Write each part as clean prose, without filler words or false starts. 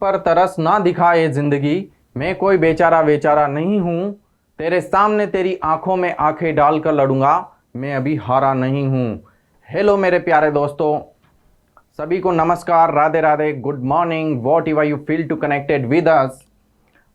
पर तरस ना दिखाए जिंदगी, मैं कोई बेचारा बेचारा नहीं हूँ। तेरे सामने तेरी आंखों में आंखें डालकर लड़ूंगा, मैं अभी हारा नहीं हूँ। हेलो मेरे प्यारे दोस्तों, सभी को नमस्कार, Radhe Radhe, good morning, whatever you feel to connected with us.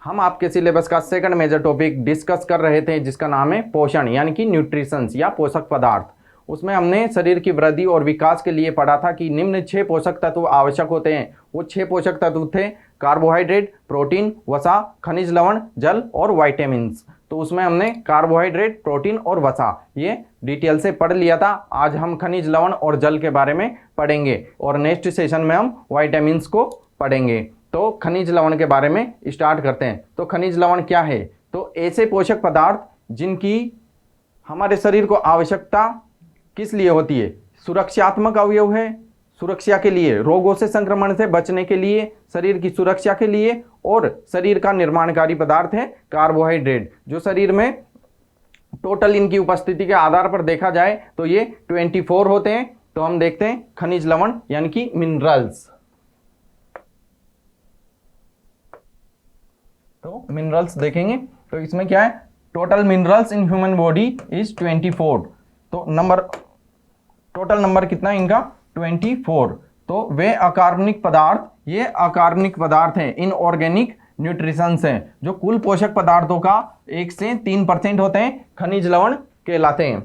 हम आपके सिलेबस का सेकंड मेजर टॉपिक डिस्कस कर रहे थे जिसका नाम है पोषण यानी कि न्यूट्रिशंस या पोषक पदार्थ। उसमें हमने शरीर की वृद्धि और विकास के लिए पढ़ा था कि निम्न 6 पोषक तत्व आवश्यक होते हैं। वो 6 पोषक तत्व थे कार्बोहाइड्रेट, प्रोटीन, वसा, खनिज लवण, जल और वाइटामिन्स। तो उसमें हमने कार्बोहाइड्रेट, प्रोटीन और वसा ये डिटेल से पढ़ लिया था। आज हम खनिज लवण और जल के बारे में पढ़ेंगे और नेक्स्ट सेशन में हम वाइटामिन्स को पढ़ेंगे। तो खनिज लवण के बारे में स्टार्ट करते हैं। तो खनिज लवण क्या है? तो ऐसे पोषक पदार्थ जिनकी हमारे शरीर को आवश्यकता किस लिए होती है? सुरक्षात्मक अवयव है, सुरक्षा के लिए, रोगों से संक्रमण से बचने के लिए, शरीर की सुरक्षा के लिए, और शरीर का निर्माणकारी पदार्थ है कार्बोहाइड्रेट। जो शरीर में टोटल इनकी उपस्थिति के आधार पर देखा जाए तो ये 24 होते हैं। तो हम देखते हैं खनिज लवण यानी कि मिनरल्स। तो मिनरल्स देखेंगे तो इसमें क्या है, total minerals in human body is 24। तो टोटल नंबर कितना है इनका? 24। तो वे अकार्बनिक पदार्थ, ये अकार्बनिक पदार्थ हैं, इनऑर्गेनिक न्यूट्रिशंस हैं, जो कुल पोषक पदार्थों का 1 से 3% होते हैं, खनिज लवण कहलाते हैं।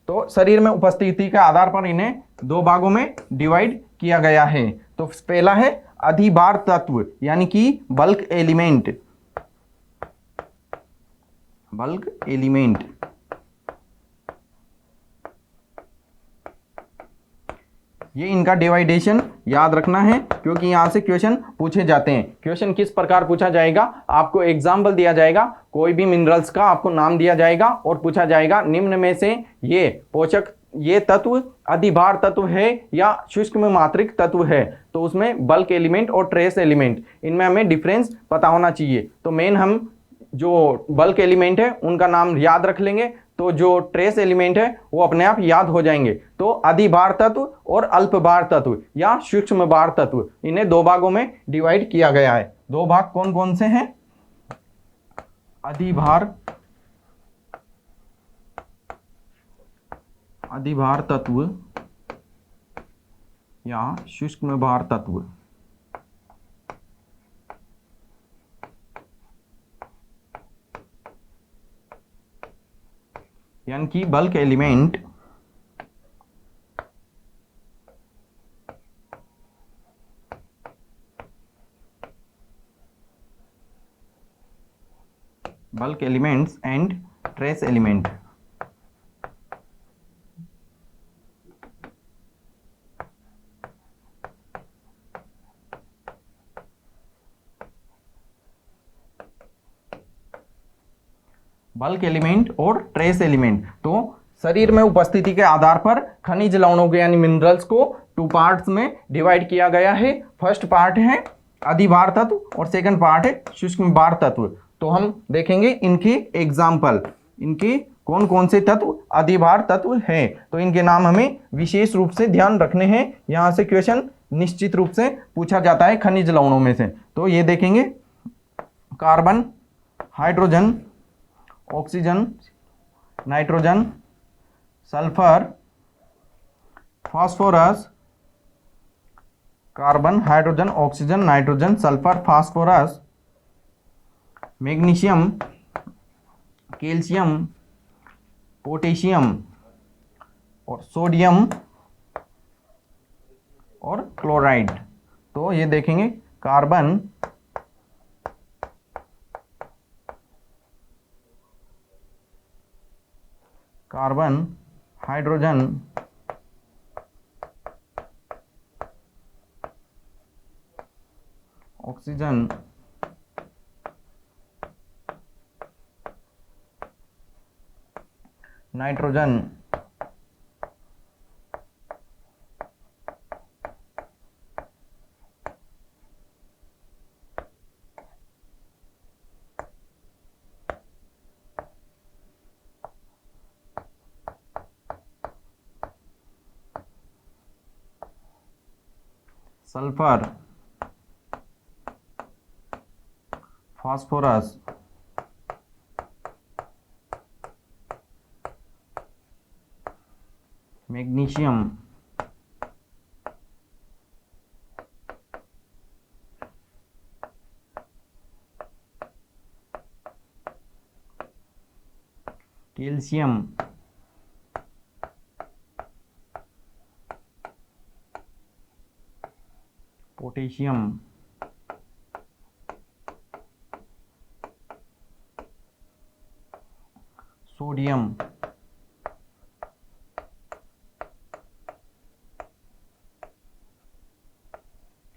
तो शरीर में उपस्थिति के आधार पर इन्हें 2 भागों में डिवाइड किया गया है। तो पहला है अधिभार तत्व यानी कि बल्क एलिमेंट, बल्क एलिमेंट। ये इनका डिवाइडेशन याद रखना है क्योंकि यहां से क्वेश्चन पूछे जाते हैं। क्वेश्चन किस प्रकार पूछा जाएगा? आपको एग्जाम्पल दिया जाएगा, कोई भी मिनरल्स का आपको नाम दिया जाएगा और पूछा जाएगा निम्न में से ये पोषक, ये तत्व अधिभार तत्व है या शुष्क में मात्रिक तत्व है। तो उसमें बल्क एलिमेंट और ट्रेस एलिमेंट, इनमें हमें डिफरेंस पता होना चाहिए। तो मेन हम जो बल्क एलिमेंट है उनका नाम याद रख लेंगे, तो जो ट्रेस एलिमेंट है वो अपने आप याद हो जाएंगे। तो अधिभार तत्व और अल्प भार तत्व या सूक्ष्म भार तत्व, इन्हें 2 भागों में डिवाइड किया गया है। 2 भाग कौन कौन से हैं? अधिभार, अधिभार तत्व या सूक्ष्म भार तत्व। यानी कि bulk element, bulk elements and trace element. Bulk element और ट्रेस एलिमेंट, तो शरीर में उपस्थिति के आधार पर खनिज लवणों के यानी मिनरल्स को 2 पार्ट्स में डिवाइड किया गया है। फर्स्ट पार्ट है अधिभार तत्व और सेकंड पार्ट है सूक्ष्म भार तत्व। तो हम देखेंगे इनके एग्जाम्पल, इनके कौन कौन से तत्व अधिभार तत्व हैं। तो इनके नाम हमें विशेष रूप से ध्यान रखने हैं, यहाँ से क्वेश्चन निश्चित रूप से पूछा जाता है खनिज लवणों में से। तो ये देखेंगे carbon, hydrogen, oxygen, nitrogen, sulphur, phosphorus, carbon, hydrogen, oxygen, nitrogen, sulphur, phosphorus, magnesium, calcium, potassium और सोडियम और क्लोराइड। तो ये देखेंगे carbon, carbon, hydrogen, oxygen, nitrogen, sulphur, phosphorus, magnesium, calcium, potassium, sodium,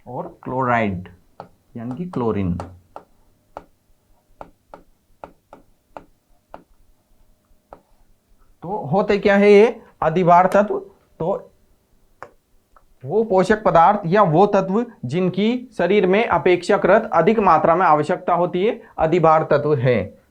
और क्लोराइड यानी कि क्लोरीन। तो होते क्या है ये अधिभार तत्व? तो वो पोषक पदार्थ या वो तत्व जिनकी शरीर में अपेक्षाकृत अधिक मात्रा में आवश्यकता होती है, अधिभार तत्व है।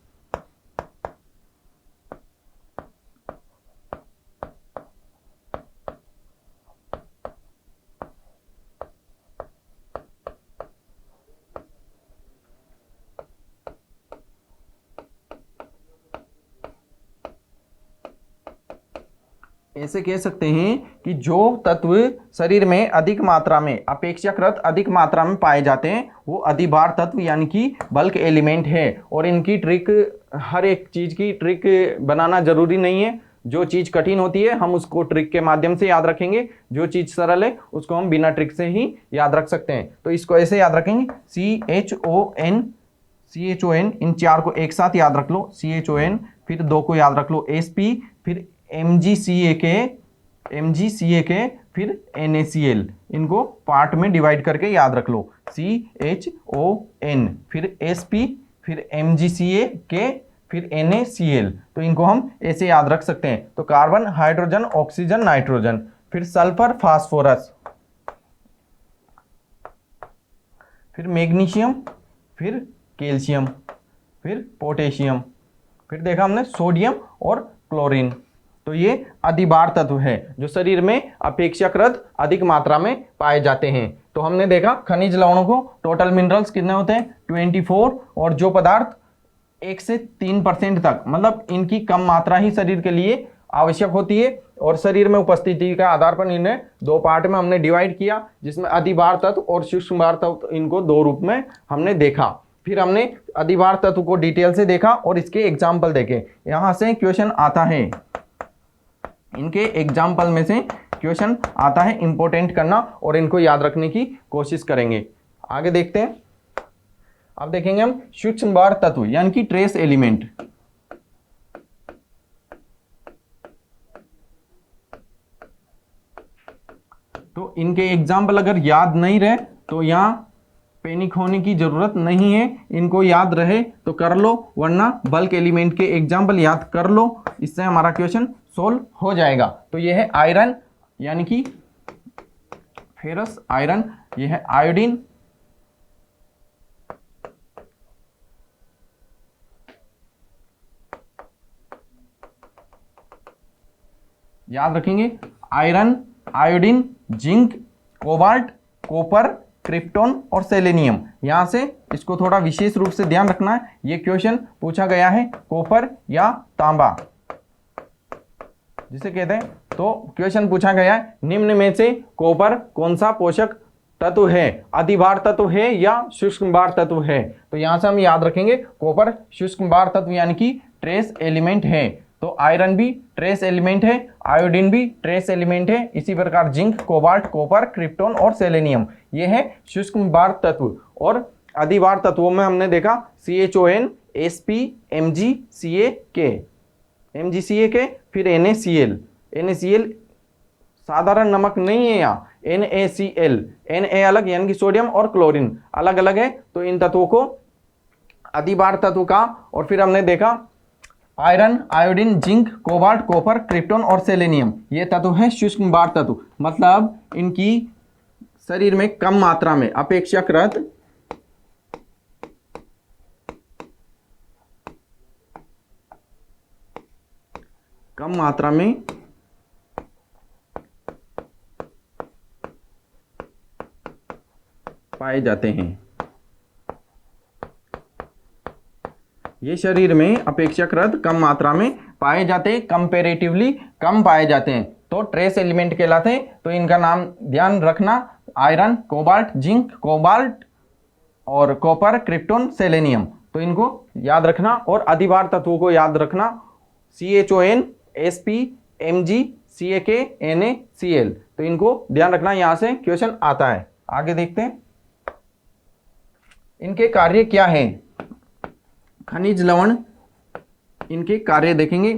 ऐसे कह सकते हैं कि जो तत्व शरीर में अधिक मात्रा में, अपेक्षाकृत अधिक मात्रा में पाए जाते हैं, वो अधिभार तत्व यानी कि बल्क एलिमेंट है। और इनकी ट्रिक, हर एक चीज की ट्रिक बनाना जरूरी नहीं है। जो चीज कठिन होती है हम उसको ट्रिक के माध्यम से याद रखेंगे, जो चीज सरल है उसको हम बिना ट्रिक से ही याद रख सकते हैं। तो इसको ऐसे याद रखेंगे, CHON, इन चार को एक साथ याद रख लो, CHON, फिर दो को याद रख लो SP, फिर MgCA, फिर NaCl। इनको पार्ट में डिवाइड करके याद रख लो, CHON, फिर SP, फिर MgCA, फिर NaCl। तो इनको हम ऐसे याद रख सकते हैं। तो कार्बन, हाइड्रोजन, ऑक्सीजन, नाइट्रोजन, फिर सल्फर, फास्फोरस, फिर मैग्नीशियम, फिर कैल्शियम, फिर पोटेशियम, फिर देखा हमने सोडियम और क्लोरीन। तो ये अधिभार तत्व है जो शरीर में अपेक्षाकृत अधिक मात्रा में पाए जाते हैं। तो हमने देखा खनिज लवणों को टोटल मिनरल्स कितने होते हैं, 24, और जो पदार्थ 1 से 3% तक, मतलब इनकी कम मात्रा ही शरीर के लिए आवश्यक होती है। और शरीर में उपस्थिति का आधार पर इन्हें दो पार्ट में हमने डिवाइड किया, जिसमें अधिभार तत्व और सूक्ष्म भार तत्व, इनको दो रूप में हमने देखा। फिर हमने अधिभार तत्व को डिटेल से देखा और इसके एग्जाम्पल देखे। यहां से क्वेश्चन आता है, इनके एग्जाम्पल में से क्वेश्चन आता है, इंपॉर्टेंट करना और इनको याद रखने की कोशिश करेंगे। आगे देखते हैं। अब देखेंगे हम सूक्ष्म भार तत्व यानी कि ट्रेस एलिमेंट। तो इनके एग्जाम्पल अगर याद नहीं रहे तो यहां पैनिक होने की जरूरत नहीं है, इनको याद रहे तो कर लो, वरना बल्क एलिमेंट के एग्जाम्पल याद कर लो, इससे हमारा क्वेश्चन सोल्व हो जाएगा। तो यह है आयरन यानी कि फेरस आयरन, यह है आयोडीन, याद रखेंगे, iron, iodine, zinc, cobalt, copper, krypton और सेलेनियम। यहां से इसको थोड़ा विशेष रूप से ध्यान रखना है, ये क्वेश्चन पूछा गया है कॉपर या तांबा जिसे कहते हैं। तो क्वेश्चन पूछा गया है, निम्न में से कॉपर कौन सा पोषक तत्व है, अधिभार तत्व है या सूक्ष्म भार तत्व है? तो यहां से हम याद रखेंगे कॉपर सूक्ष्म भार तत्व यानी कि ट्रेस एलिमेंट है। तो आयरन भी ट्रेस एलिमेंट है, आयोडीन भी ट्रेस एलिमेंट है, इसी प्रकार जिंक, कोबाल्ट, कॉपर, क्रिप्टॉन और सेलेनियम ये है सूक्ष्म भार तत्व। और अधिभार तत्वों में हमने देखा CHON, SP, MgCA, फिर NaCl साधारण नमक नहीं है, यहाँ NaCl, Na अलग यानी कि सोडियम और क्लोरीन अलग अलग है। तो इन तत्वों को अधिभार तत्व का। और फिर हमने देखा iron, iodine, zinc, cobalt, copper, krypton और सेलेनियम ये तत्व है सूक्ष्म भार तत्व, मतलब इनकी शरीर में कम मात्रा में, अपेक्षाकृत कम मात्रा में पाए जाते हैं। ये शरीर में अपेक्षाकृत कम मात्रा में पाए जाते हैं, कंपेरेटिवली कम पाए जाते हैं, तो ट्रेस एलिमेंट कहलाते हैं। तो इनका नाम ध्यान रखना, आयरन, कोबाल्ट, जिंक, कोबाल्ट और कॉपर, क्रिप्टोन, सेलेनियम, तो इनको याद रखना। और अधिभार तत्वों को याद रखना, CHON, SP, Mg, CaK, Na, Cl, तो इनको ध्यान रखना, यहां से क्वेश्चन आता है। आगे देखते हैं इनके कार्य क्या है। खनिज लवण, इनके कार्य देखेंगे।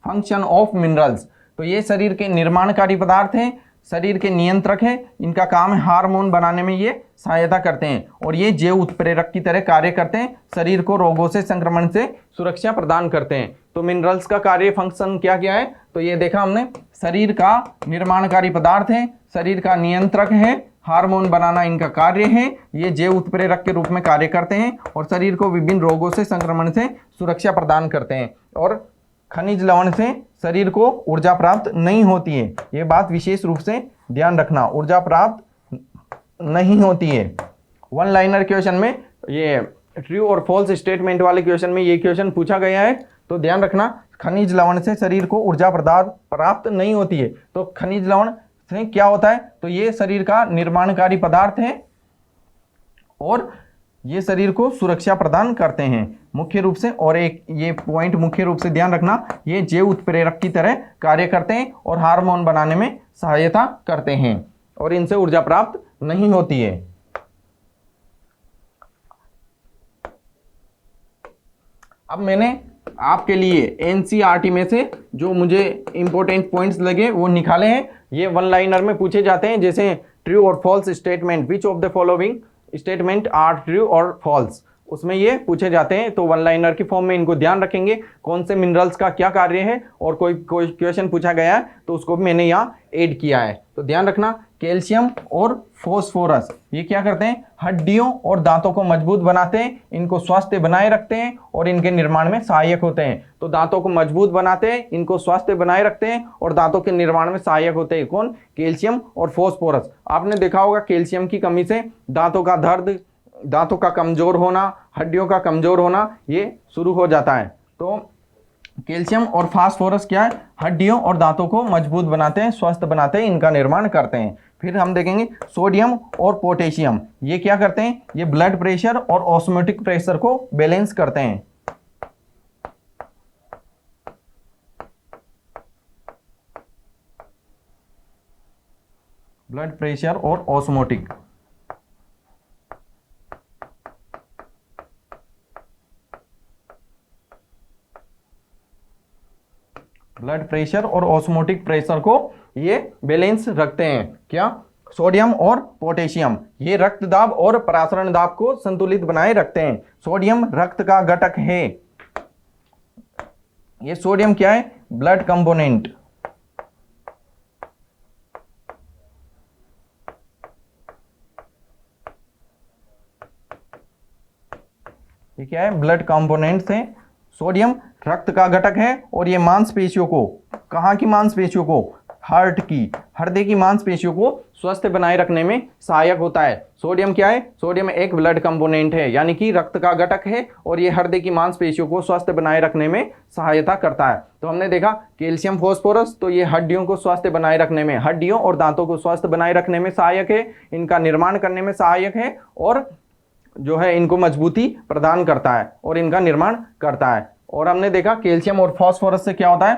फंक्शन ऑफ मिनरल्स, तो ये शरीर के निर्माणकारी पदार्थ हैं, शरीर के नियंत्रक हैं, इनका काम है हार्मोन बनाने में ये सहायता करते हैं और ये जैव उत्प्रेरक की तरह कार्य करते हैं, शरीर को रोगों से, संक्रमण से सुरक्षा प्रदान करते हैं। तो मिनरल्स का कार्य फंक्शन क्या क्या है, तो ये देखा हमने, शरीर का निर्माणकारी पदार्थ है, शरीर का नियंत्रक है, हार्मोन बनाना इनका कार्य है, ये जैव उत्प्रेरक के रूप में कार्य करते हैं और शरीर को विभिन्न रोगों से, संक्रमण से सुरक्षा प्रदान करते हैं। और खनिज लवण से शरीर को ऊर्जा प्राप्त नहीं होती है, ये बात विशेष रूप से ध्यान रखना, ऊर्जा प्राप्त नहीं होती है। वन लाइनर क्वेश्चन में, ये ट्रू और फॉल्स स्टेटमेंट वाले क्वेश्चन में ये क्वेश्चन पूछा गया है, तो ध्यान रखना, खनिज लवण से शरीर को ऊर्जा प्राप्त नहीं होती है। तो खनिज लवण से क्या होता है, तो ये शरीर का निर्माणकारी पदार्थ है और ये शरीर को सुरक्षा प्रदान करते हैं मुख्य रूप से। और एक ये पॉइंट मुख्य रूप से ध्यान रखना, ये जैव उत्प्रेरक की तरह कार्य करते हैं और हार्मोन बनाने में सहायता करते हैं और इनसे ऊर्जा प्राप्त नहीं होती है। अब मैंने आपके लिए NCERT में से जो मुझे इंपॉर्टेंट पॉइंट्स लगे वो निकाले हैं। ये वन लाइनर में पूछे जाते हैं, जैसे ट्रू और false statement, which of the following statement are true और फॉल्स, उसमें ये पूछे जाते हैं। तो वन लाइनर की फॉर्म में इनको ध्यान रखेंगे, कौन से मिनरल्स का क्या कार्य है, और कोई क्वेश्चन पूछा गया है तो उसको भी मैंने यहाँ ऐड किया है। तो ध्यान रखना, कैल्शियम और फॉस्फोरस ये क्या करते हैं, हड्डियों और दांतों को मजबूत बनाते हैं, इनको स्वास्थ्य बनाए रखते हैं और इनके निर्माण में सहायक होते हैं। तो दांतों को मजबूत बनाते हैं, इनको स्वास्थ्य बनाए रखते हैं और दांतों के निर्माण में सहायक होते हैं। कौन, कैल्शियम और फॉस्फोरस। आपने देखा होगा कैल्शियम की कमी से दांतों का दर्द, दांतों का कमजोर होना, हड्डियों का कमजोर होना ये शुरू हो जाता है। तो कैल्शियम और फास्फोरस क्या है, हड्डियों और दांतों को मजबूत बनाते हैं, स्वस्थ बनाते हैं, इनका निर्माण करते हैं। फिर हम देखेंगे सोडियम और पोटेशियम, ये क्या करते हैं, ये ब्लड प्रेशर और ऑस्मोटिक प्रेशर को बैलेंस करते हैं। ब्लड प्रेशर और ऑस्मोटिक, ब्लड प्रेशर और ऑस्मोटिक प्रेशर को ये बैलेंस रखते हैं। क्या, सोडियम और पोटेशियम ये रक्त दाब और प्रसारण दाब को संतुलित बनाए रखते हैं। सोडियम रक्त का घटक है, ये सोडियम क्या है, ब्लड कंपोनेंट। ये क्या है, ब्लड कंपोनेंट से सोडियम रक्त का घटक है और ये मांसपेशियों को, कहाँ की मांसपेशियों को, हार्ट की, हृदय की मांसपेशियों को स्वस्थ बनाए रखने में सहायक होता है। सोडियम क्या है, सोडियम एक ब्लड कंपोनेंट है, यानी कि रक्त का घटक है और ये हृदय की मांसपेशियों को स्वस्थ बनाए रखने में सहायता करता है। तो हमने देखा कैल्शियम फॉस्फोरस, तो ये हड्डियों को स्वस्थ बनाए रखने में, हड्डियों और दांतों को स्वस्थ बनाए रखने में सहायक है, इनका निर्माण करने में सहायक है और जो है इनको मजबूती प्रदान करता है और इनका निर्माण करता है। और हमने देखा कैल्शियम और फास्फोरस से क्या होता है,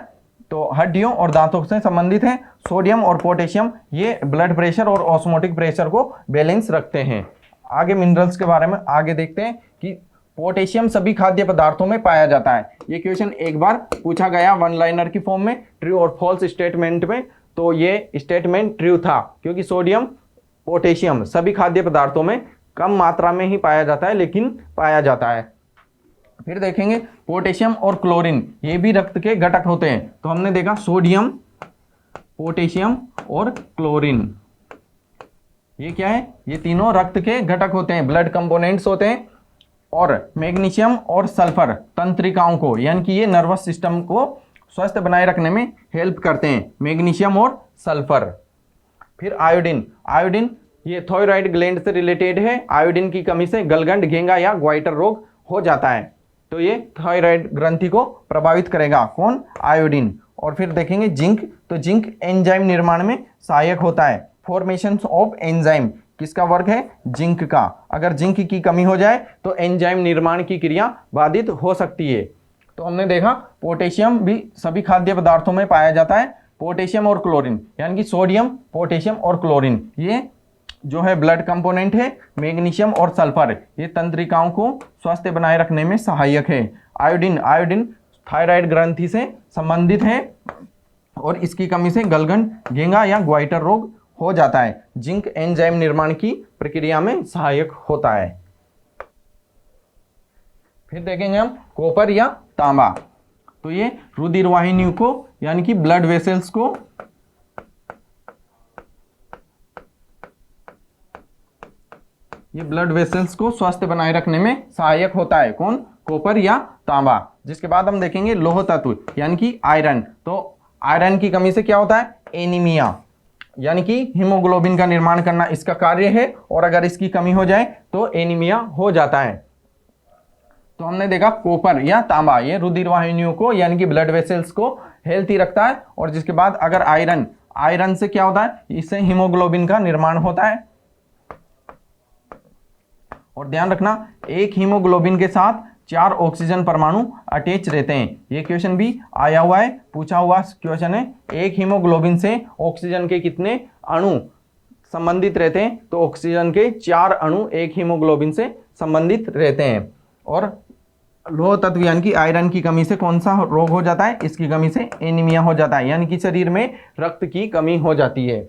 तो हड्डियों और दांतों से संबंधित है। सोडियम और पोटेशियम ये ब्लड प्रेशर और ऑस्मोटिक प्रेशर को बैलेंस रखते हैं। आगे मिनरल्स के बारे में आगे देखते हैं कि पोटेशियम सभी खाद्य पदार्थों में पाया जाता है। ये क्वेश्चन एक बार पूछा गया वन लाइनर की फॉर्म में, ट्रू और फॉल्स स्टेटमेंट में, तो ये स्टेटमेंट ट्रू था क्योंकि सोडियम पोटेशियम सभी खाद्य पदार्थों में कम मात्रा में ही पाया जाता है, लेकिन पाया जाता है। फिर देखेंगे पोटेशियम और क्लोरीन ये भी रक्त के घटक होते हैं। तो हमने देखा सोडियम, पोटेशियम और क्लोरीन ये क्या है, ये तीनों रक्त के घटक होते हैं, ब्लड कंपोनेंट्स होते हैं। और मैग्नीशियम और सल्फर तंत्रिकाओं को, यानी कि ये नर्वस सिस्टम को स्वस्थ बनाए रखने में हेल्प करते हैं, मैग्नीशियम और सल्फर। फिर आयोडीन, आयोडीन ये थायराइड ग्लैंड से रिलेटेड है। आयोडीन की कमी से गलगंड, घेंगा या ग्वाइटर रोग हो जाता है। तो ये थायराइड ग्रंथि को प्रभावित करेगा। कौन? आयोडीन। और फिर देखेंगे जिंक, तो जिंक एंजाइम निर्माण में सहायक होता है। फॉर्मेशन ऑफ एंजाइम किसका वर्क है? जिंक का। अगर जिंक की कमी हो जाए तो एंजाइम निर्माण की क्रिया बाधित हो सकती है। तो हमने देखा पोटेशियम भी सभी खाद्य पदार्थों में पाया जाता है। पोटेशियम और क्लोरीन, यानी कि सोडियम, पोटेशियम और क्लोरीन, ये जो है ब्लड कंपोनेंट है। मैग्नीशियम और सल्फर, ये तंत्रिकाओं को स्वस्थ बनाए रखने में सहायक है। आयोडीन, आयोडीन थायराइड ग्रंथि से संबंधित है और इसकी कमी से गलगंड, घेंगा या ग्वाइटर रोग हो जाता है। जिंक एंजाइम निर्माण की प्रक्रिया में सहायक होता है। फिर देखेंगे हम कॉपर या तांबा। तो ये रुधिर वाहिनियों को, यानी कि ब्लड वेसल्स को स्वस्थ बनाए रखने में सहायक होता है। कौन? कॉपर या तांबा। जिसके बाद हम देखेंगे लौह तत्व, यानी कि आयरन। तो आयरन की कमी से क्या होता है? एनीमिया, यानी कि हीमोग्लोबिन का निर्माण करना इसका कार्य है, और अगर इसकी कमी हो जाए तो एनीमिया हो जाता है। तो हमने देखा कॉपर या तांबा, ये रुधिर वाहिनियों को, यानी कि ब्लड वेसल्स को हेल्थी रखता है। और जिसके बाद अगर आयरन, आयरन से क्या होता है? इससे हीमोग्लोबिन का निर्माण होता है। और ध्यान रखना, एक हीमोग्लोबिन के साथ 4 ऑक्सीजन परमाणु अटैच रहते हैं। ये क्वेश्चन भी आया हुआ है, पूछा हुआ क्वेश्चन है। एक हीमोग्लोबिन से ऑक्सीजन के कितने अणु संबंधित रहते हैं? तो ऑक्सीजन के 4 अणु एक हीमोग्लोबिन से संबंधित रहते हैं। और लौह तत्व यानी कि आयरन की कमी से कौन सा रोग हो जाता है? इसकी कमी से एनीमिया हो जाता है, यानी कि शरीर में रक्त की कमी हो जाती है।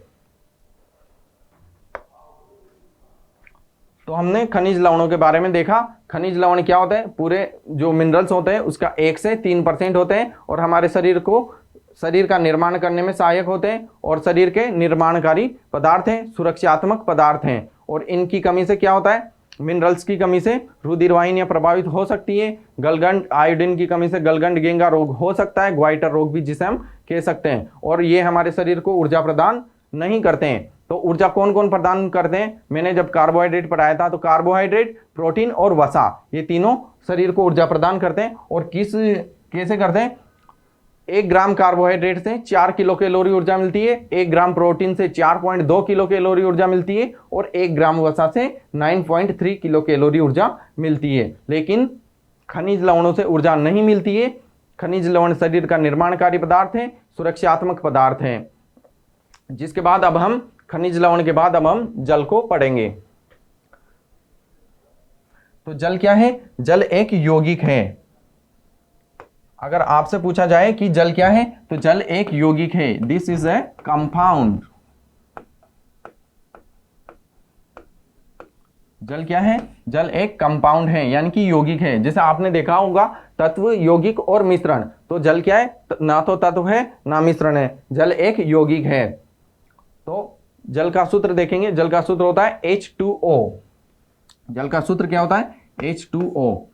तो हमने खनिज लवणों के बारे में देखा। खनिज लवण क्या होता है? पूरे जो मिनरल्स होते हैं उसका 1 से 3% होते हैं, और हमारे शरीर का निर्माण करने में सहायक होते हैं, और शरीर के निर्माणकारी पदार्थ हैं, सुरक्षात्मक पदार्थ हैं। और इनकी कमी से क्या होता है? मिनरल्स की कमी से रुधिर वाहिनियां प्रभावित हो सकती है। गलगंड, आयोडीन की कमी से गलगंड, घेंगा रोग हो सकता है, ग्वाइटर रोग भी जिसे हम कह सकते हैं। और ये हमारे शरीर को ऊर्जा प्रदान नहीं करते हैं। तो ऊर्जा कौन कौन प्रदान करते हैं? मैंने जब कार्बोहाइड्रेट पढ़ाया था तो कार्बोहाइड्रेट, प्रोटीन और वसा, ये तीनों शरीर को ऊर्जा प्रदान करते हैं। और कैसे करते हैं? 1 ग्राम कार्बोहाइड्रेट से 4 किलो कैलोरी ऊर्जा मिलती है, 1 ग्राम प्रोटीन से 4.2 किलो कैलोरी ऊर्जा मिलती है, और 1 ग्राम वसा से 9.3 किलो कैलोरी ऊर्जा मिलती है। लेकिन खनिज लवणों से ऊर्जा नहीं मिलती है। खनिज लवण शरीर का निर्माणकारी पदार्थ है, सुरक्षात्मक पदार्थ है। जिसके बाद अब हम खनिज लवण के बाद अब हम जल को पढ़ेंगे। तो जल क्या है? जल एक यौगिक है। अगर आपसे पूछा जाए कि जल क्या है, तो जल एक यौगिक है। This is a compound. जल क्या है? जल एक कंपाउंड है, यानी कि यौगिक है। जैसे आपने देखा होगा तत्व, यौगिक और मिश्रण। तो जल क्या है? ना तो तत्व है ना मिश्रण है, जल एक यौगिक है। तो जल का सूत्र देखेंगे। जल का सूत्र होता है H2O। जल का सूत्र क्या होता है? H2O।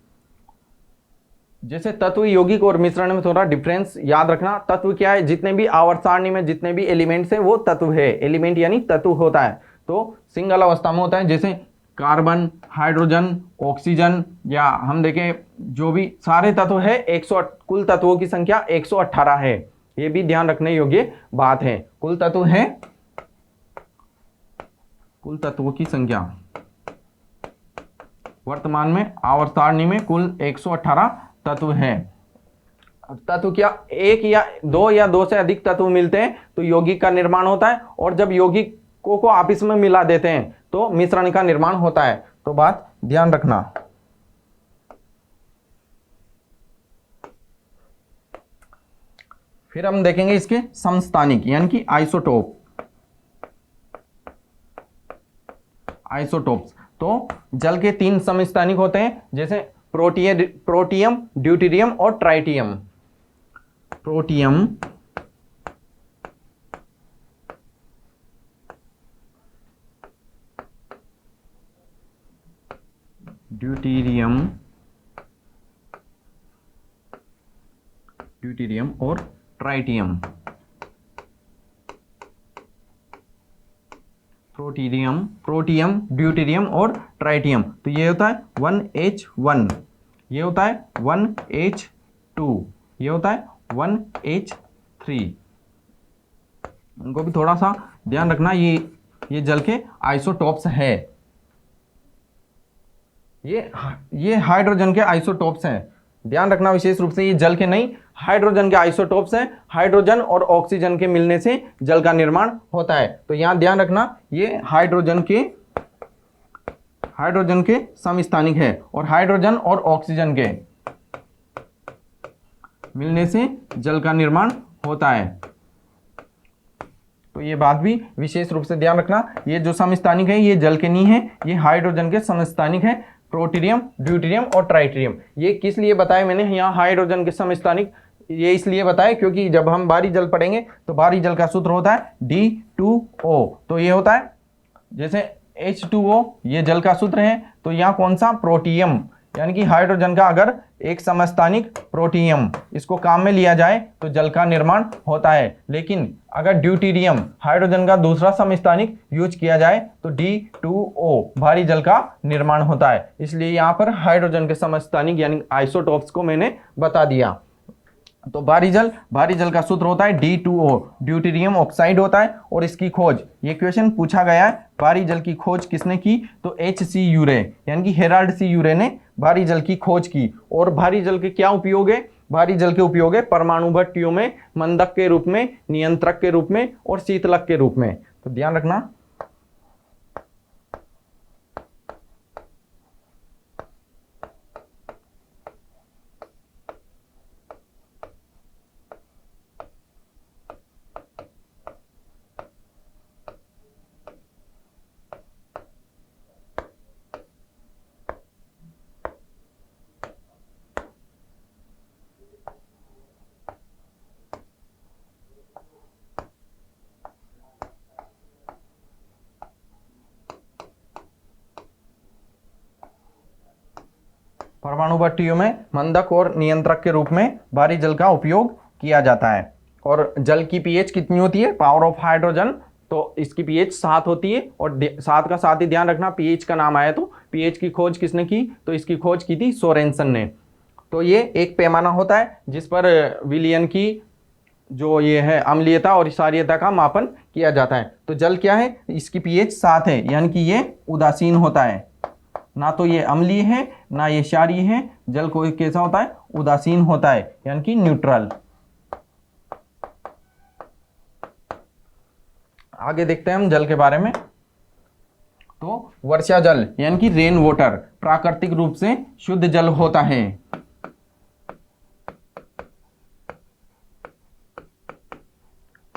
जैसे तत्व, यौगिक और मिश्रण में थोड़ा डिफरेंस याद रखना। तत्व क्या है? जितने भी आवर्त सारणी में जितने भी एलिमेंट्स हैं वो तत्व है। एलिमेंट यानी तत्व होता है। तो सिंगल अवस्था में होता है, जैसे कार्बन, हाइड्रोजन, ऑक्सीजन, या हम देखें जो भी सारे तत्व है, 100 कुल तत्वों की संख्या 118 है। ये भी ध्यान रखने योग्य बात है। कुल तत्वों की संख्या वर्तमान में आवर्त सारणी में कुल 118 तत्व हैं। तत्व क्या? 1 या 2 या 2 से अधिक तत्व मिलते हैं तो यौगिक का निर्माण होता है, और जब यौगिकों को आपस में मिला देते हैं तो मिश्रण का निर्माण होता है। तो बात ध्यान रखना। फिर हम देखेंगे इसके समस्थानिक, यानी कि आइसोटोप। आइसोटोप्स। तो जल के 3 समस्थानिक होते हैं, जैसे प्रोटियम, ड्यूटेरियम और ट्राइटियम। प्रोटियम, ड्यूटेरियम और ट्राइटियम। प्रोटियम, ड्यूटेरियम और ट्राइटियम। तो ये होता है 1H1। ये होता है 1H2, ये होता है 1H3। इनको भी थोड़ा सा ध्यान रखना, ये जल के आइसोटॉप्स है। ये हाइड्रोजन के आइसोटॉप्स हैं, ध्यान रखना विशेष रूप से, ये जल के नहीं हाइड्रोजन के आइसोटॉप्स हैं। हाइड्रोजन और ऑक्सीजन के मिलने से जल का निर्माण होता है। तो यहां ध्यान रखना, ये हाइड्रोजन के समस्थानिक है और हाइड्रोजन और ऑक्सीजन के मिलने से जल का निर्माण होता है। तो ये बात भी विशेष रूप से ध्यान रखना, ये जो समस्थानिक है ये जल के नहीं है, ये हाइड्रोजन के समस्थानिक है, प्रोटीरियम, ड्यूटेरियम और ट्राइटेरियम। ये किस लिए बताया मैंने यहाँ हाइड्रोजन के समस्थानिक, ये इसलिए बताया क्योंकि जब हम बाहरी जल पढ़ेंगे तो बाहरी जल का सूत्र होता है D2O। तो ये होता है जैसे H2O, ये जल का सूत्र है। तो यहाँ कौन सा, प्रोटियम, यानी कि हाइड्रोजन का अगर एक समस्थानिक प्रोटियम इसको काम में लिया जाए तो जल का निर्माण होता है। लेकिन अगर ड्यूटेरियम, हाइड्रोजन का दूसरा समस्थानिक यूज किया जाए तो D2O भारी जल का निर्माण होता है। इसलिए यहाँ पर हाइड्रोजन के समस्थानिक यानी आइसोटॉप्स को मैंने बता दिया। तो भारी जल का सूत्र होता है D2O, ड्यूटेरियम ऑक्साइड होता है। और इसकी खोज, ये क्वेश्चन पूछा गया है, भारी जल की खोज किसने की, तो HC यूरे यानी कि हेराल्ड C यूरे ने भारी जल की खोज की। और भारी जल के क्या उपयोग है, भारी जल के उपयोग है परमाणु भट्टियों में मंदक के रूप में, नियंत्रक के रूप में और शीतलक के रूप में। तो ध्यान रखना। परमाणु भट्टियों में मंदक और नियंत्रक के रूप में भारी जल का उपयोग किया जाता है। और जल की पीएच कितनी होती है, पावर ऑफ हाइड्रोजन, तो इसकी पीएच 7 होती है। और 7 का साथ ही ध्यान रखना, पीएच का नाम आया तो पीएच की खोज किसने की, तो इसकी खोज की थी सोरेनसन ने। तो ये एक पैमाना होता है जिस पर विलयन की जो ये है अम्लीयता और क्षारीयता का मापन किया जाता है। तो जल क्या है, इसकी पीएच 7 है, यानी कि ये उदासीन होता है, ना तो ये अम्लीय है ना ये क्षारीय है। जल को कैसा होता है, उदासीन होता है, यानी कि न्यूट्रल। आगे देखते हैं हम जल के बारे में। तो वर्षा जल यानी कि रेन वाटर प्राकृतिक रूप से शुद्ध जल होता है।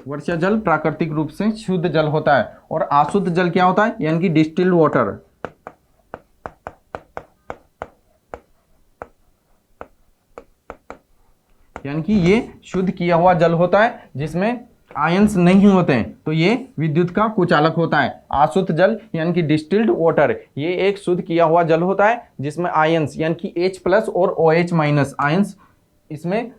वर्षा जल प्राकृतिक रूप से शुद्ध जल होता है। और अशुद्ध जल क्या होता है, यानी कि डिस्टिल्ड वाटर, यानी कि ये शुद्ध किया हुआ जल होता है जिसमें आयंस नहीं होते हैं। तो ये विद्युत का कुचालक होता है। अशुद्ध जल यानी कि डिस्टिल्ड वाटर, ये एक शुद्ध किया हुआ जल होता है जिसमें आयंस यानी कि H+ और OH- आयंस, इसमें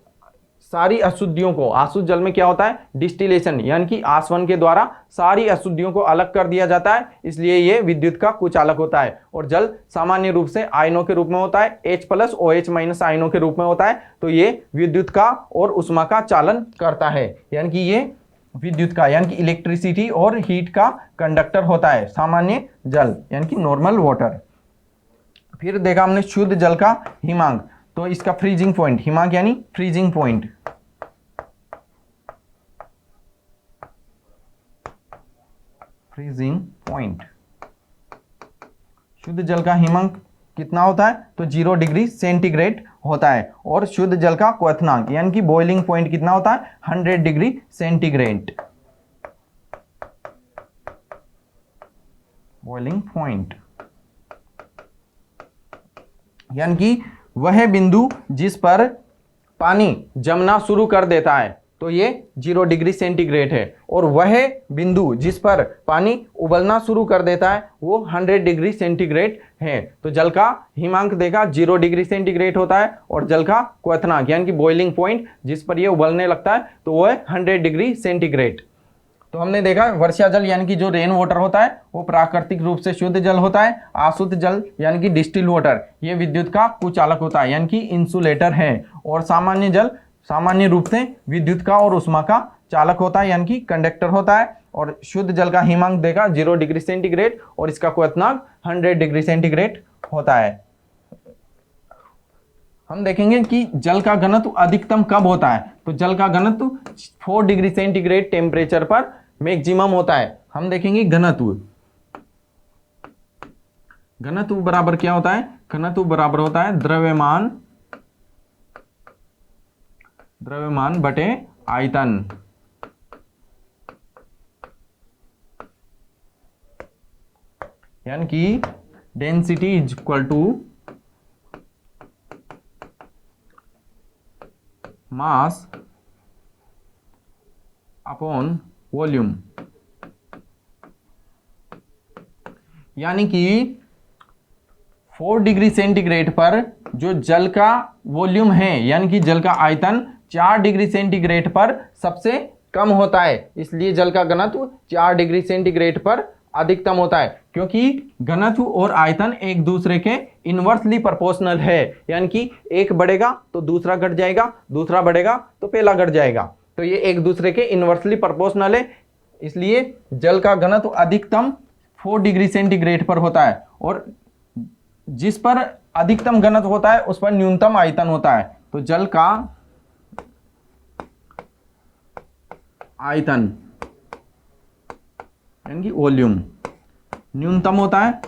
सारी अशुद्धियों को, अशुद्ध जल में क्या होता है, डिस्टिलेशन यानी कि आसवन के द्वारा सारी अशुद्धियों को अलग कर दिया जाता है, इसलिए ये विद्युत का कुचालक होता है। और जल सामान्य रूप से आयनों के रूप में होता है, H+ OH- आयनों के रूप में होता है। तो ये विद्युत का और उष्मा का चालन करता है, यानी कि ये विद्युत का यानी कि इलेक्ट्रिसिटी और हीट का कंडक्टर होता है सामान्य जल, यानी कि नॉर्मल वाटर। फिर देखा हमने शुद्ध जल का हिमांक, तो इसका फ्रीजिंग पॉइंट, हिमांक यानी फ्रीजिंग पॉइंट, फ्रीजिंग पॉइंट। शुद्ध जल का हिमांक कितना होता है, तो 0 डिग्री सेंटीग्रेड होता है। और शुद्ध जल का क्वथनांक यानी कि बॉइलिंग पॉइंट कितना होता है, 100 डिग्री सेंटीग्रेड, बॉइलिंग पॉइंट, यानी कि वह बिंदु जिस पर पानी जमना शुरू कर देता है, तो ये 0 डिग्री सेंटीग्रेड है। और वह बिंदु जिस पर पानी उबलना शुरू कर देता है वो 100 डिग्री सेंटीग्रेड है। तो जल का हिमांक देखा 0 डिग्री सेंटीग्रेड होता है, और जल का क्वथनांक यानी कि बॉइलिंग पॉइंट जिस पर ये उबलने लगता है तो वह 100 डिग्री सेंटीग्रेड। तो हमने देखा वर्षा जल यानी कि जो रेन वाटर होता है वो प्राकृतिक रूप से शुद्ध जल होता है। अशुद्ध जल यानी कि डिस्टिल वाटर ये विद्युत का कुचालक होता है यानी कि इंसुलेटर है। और सामान्य जल सामान्य रूप से विद्युत का और उष्मा का चालक होता है यानी कि कंडक्टर होता है। और शुद्ध जल का हिमांक देखा 0 डिग्री सेंटीग्रेड और इसका क्वथनांक 100 डिग्री सेंटीग्रेड होता है। हम देखेंगे कि जल का घनत्व अधिकतम कब होता है। तो जल का घनत्व 4 डिग्री सेंटीग्रेड टेम्परेचर पर मैक्सिमम होता है। हम देखेंगे घनत्व घनत्व बराबर क्या होता है। घनत्व बराबर होता है द्रव्यमान बटे आयतन। यानी कि density is equal to mass upon volume. यानी कि 4 डिग्री सेंटीग्रेड पर जो जल का वॉल्यूम है यानी कि जल का आयतन 4 डिग्री सेंटीग्रेड पर सबसे कम होता है, इसलिए जल का घनत्व 4 डिग्री सेंटीग्रेड पर अधिकतम होता है। क्योंकि घनत्व और आयतन एक दूसरे के इनवर्सली प्रोपोर्शनल है, यानी कि एक बढ़ेगा तो दूसरा घट जाएगा, दूसरा बढ़ेगा तो पहला घट जाएगा। तो ये एक दूसरे के इनवर्सली प्रोपोर्शनल है, इसलिए जल का घनत्व अधिकतम 4 डिग्री सेंटीग्रेड पर होता है और जिस पर अधिकतम घनत्व होता है उस पर न्यूनतम आयतन होता है। तो जल का आयतन यानी कि वॉल्यूम न्यूनतम होता है,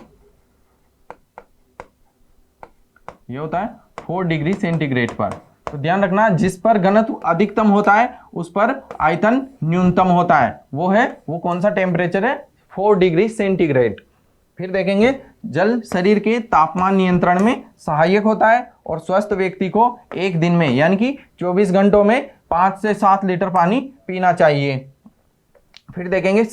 यह होता है 4 डिग्री सेंटीग्रेड पर। तो ध्यान रखना जिस पर घनत्व अधिकतम होता है उस पर आयतन न्यूनतम होता है, वो कौन सा टेम्परेचर है 4 डिग्री सेंटीग्रेड। फिर देखेंगे जल शरीर के तापमान नियंत्रण में सहायक होता है और स्वस्थ व्यक्ति को एक दिन में यानी कि 24 घंटों में 5 से 7 लीटर पानी पीना चाहिए। फिर देखेंगे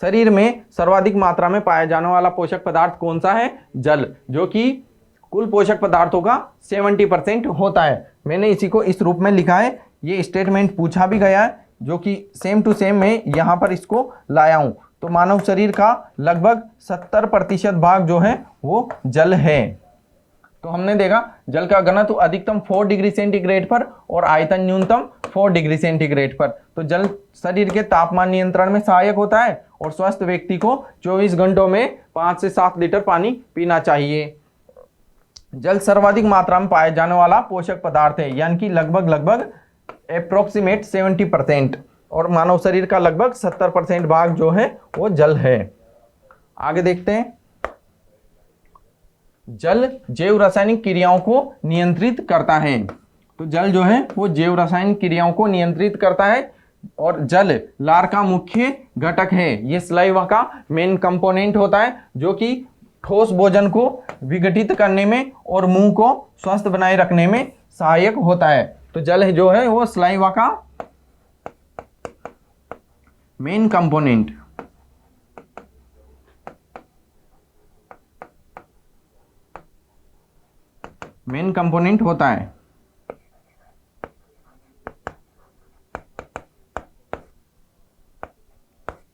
शरीर में सर्वाधिक मात्रा में पाया जाने वाला पोषक पदार्थ कौन सा है, जल, जो कि कुल पोषक पदार्थों का 70% होता है। मैंने इसी को इस रूप में लिखा है, ये स्टेटमेंट पूछा भी गया है जो कि सेम टू सेम मैं यहाँ पर इसको लाया हूँ। तो मानव शरीर का लगभग 70% भाग जो है वो जल है। तो हमने देखा जल का घनत्व अधिकतम 4 डिग्री सेंटीग्रेड पर और आयतन न्यूनतम 4 डिग्री सेंटीग्रेड पर। तो जल शरीर के तापमान नियंत्रण में सहायक होता है और स्वस्थ व्यक्ति को 24 घंटों में 5 से 7 लीटर पानी पीना चाहिए। जल सर्वाधिक मात्रा में पाए जाने वाला पोषक पदार्थ है, यानी कि लगभग अप्रोक्सीमेट 70%, और मानव शरीर का लगभग 70% भाग जो है वो जल है। आगे देखते हैं, जल जैव रासायनिक क्रियाओं को नियंत्रित करता है। तो जल जो है वो जैव रासायनिक क्रियाओं को नियंत्रित करता है और जल लार का मुख्य घटक है। ये सलाइवा का मेन कंपोनेंट होता है जो कि ठोस भोजन को विघटित करने में और मुंह को स्वस्थ बनाए रखने में सहायक होता है। तो जल जो है वो सलाइवा का मेन कंपोनेंट होता है।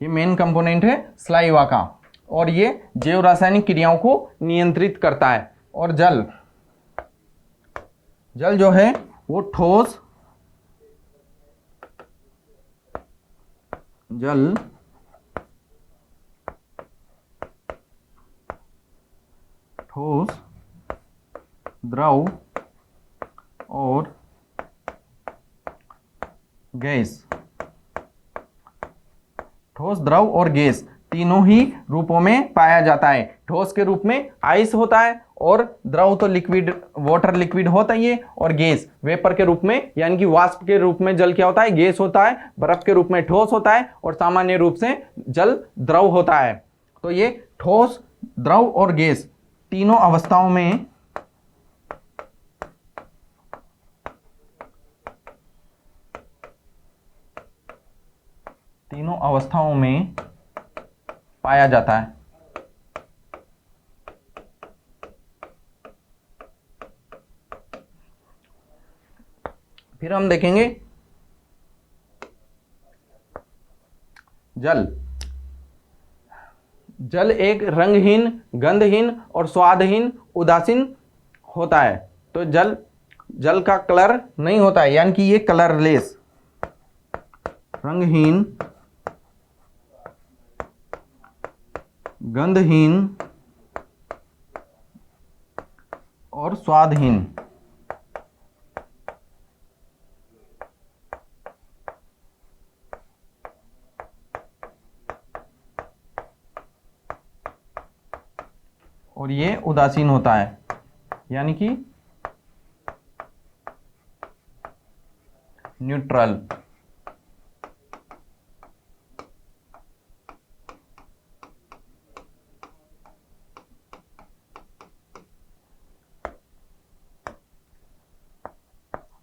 ये मेन कंपोनेंट है सलाइवा का और ये जैव रासायनिक क्रियाओं को नियंत्रित करता है। और जल जो है वो ठोस द्रव और गैस, ठोस द्रव और गैस तीनों ही रूपों में पाया जाता है। ठोस के रूप में आइस होता है और द्रव तो लिक्विड वाटर लिक्विड होता ही है, और गैस वेपर के रूप में यानी कि वाष्प के रूप में जल क्या होता है, गैस होता है। बर्फ के रूप में ठोस होता है और सामान्य रूप से जल द्रव होता है। तो ये ठोस द्रव और गैस तीनों अवस्थाओं में पाया जाता है। फिर हम देखेंगे जल। जल एक रंगहीन, गंधहीन और स्वादहीन, उदासीन होता है। तो जल का कलर नहीं होता है, यानी कि ये कलरलेस, रंगहीन, गंधहीन और स्वादहीन। और ये उदासीन होता है, यानी कि न्यूट्रल।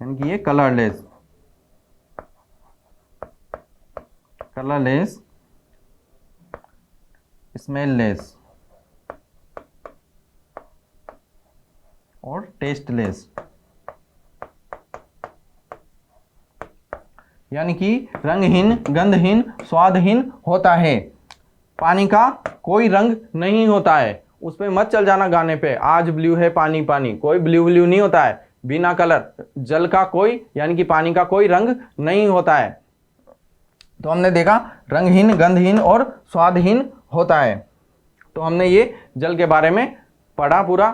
यानी कि ये कलरलेस, कलरलेस, स्मेललेस और टेस्टलेस। यानी कि रंगहीन, गंधहीन, स्वादहीन होता है। पानी का कोई रंग नहीं होता है। उस पे मत चल जाना गाने पे, आज ब्लू है पानी पानी, कोई ब्लू नहीं होता है। बिना कलर जल का कोई, यानी कि पानी का कोई रंग नहीं होता है। तो हमने देखा रंगहीन, गंधहीन और स्वादहीन होता है। तो हमने ये जल के बारे में पढ़ा पूरा।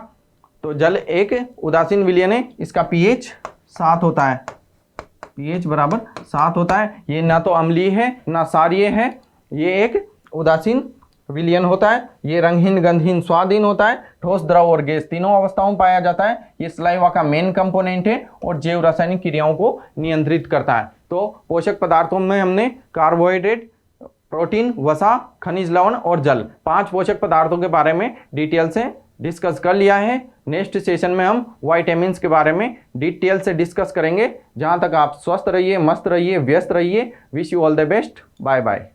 तो जल एक उदासीन विलयन है, इसका pH 7 होता है, pH बराबर 7 होता है। ये ना तो अम्लीय है ना क्षारीय है, ये एक उदासीन विलयन होता है। ये रंगहीन, गंधहीन, स्वादहीन होता है। ठोस, द्रव और गैस तीनों अवस्थाओं में पाया जाता है। ये सलाइवा का मेन कंपोनेंट है और जैव रासायनिक क्रियाओं को नियंत्रित करता है। तो पोषक पदार्थों में हमने कार्बोहाइड्रेट, प्रोटीन, वसा, खनिज लवण और जल, 5 पोषक पदार्थों के बारे में डिटेल से डिस्कस कर लिया है। नेक्स्ट सेशन में हम विटामिन्स के बारे में डिटेल से डिस्कस करेंगे। जहां तक आप स्वस्थ रहिए, मस्त रहिए, व्यस्त रहिए। Wish you all the best. Bye bye.